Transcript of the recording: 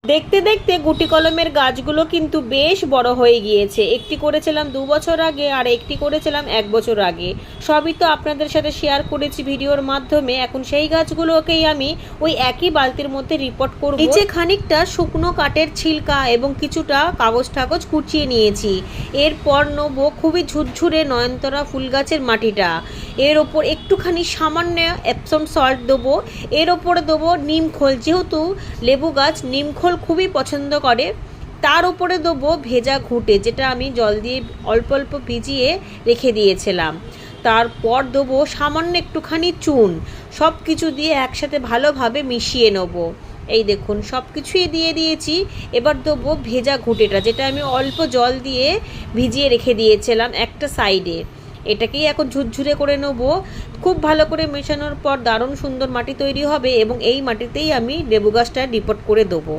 দেখতে দেখতে গুটি কলমের গাছগুলো কিন্তু বেশ বড় হয়ে গিয়েছে। একটি করেছিলাম 2 বছর আগে আর একটি করেছিলাম 1 বছর আগে। সবই তো আপনাদের সাথে শেয়ার করেছি ভিডিওর মাধ্যমে। এখন সেই গাছগুলোকেই আমি ওই একই বালতির মধ্যে রিপোর্ট করব। নিচে খানিকটা শুকনো কাঠের ছিলকা এবং কিছুটা কাগজ টাগজ কুচিয়ে নিয়েছি। এরপর নেবো খুবই ঝুরঝুরে নয়নতারা ফুল গাছের মাটিটা। এর ওপর একটুখানি সামান্য এপসম সল্ট দেবো। এর ওপরে দেবো নিমখোল, যেহেতু লেবু গাছ নিমখোল খুবই পছন্দ করে। তার উপরে দেবো ভেজা ঘুঁটে, যেটা আমি জল দিয়ে অল্প অল্প ভিজিয়ে রেখে দিয়েছিলাম। তারপর দেবো সামান্য একটুখানি চুন। সব কিছু দিয়ে একসাথে ভালোভাবে মিশিয়ে নেব। এই দেখুন সব কিছুই দিয়ে দিয়েছি। এবার দেবো ভেজা ঘুঁটেটা, যেটা আমি অল্প জল দিয়ে ভিজিয়ে রেখে দিয়েছিলাম একটা সাইডে। এটাকেই এখন ঝুরঝুরে করে নেব। খুব ভালো করে মেশানোর পর দারুণ সুন্দর মাটি তৈরি হবে এবং এই মাটিতেই আমি লেবু গাছটা ডিপোট করে দেবো।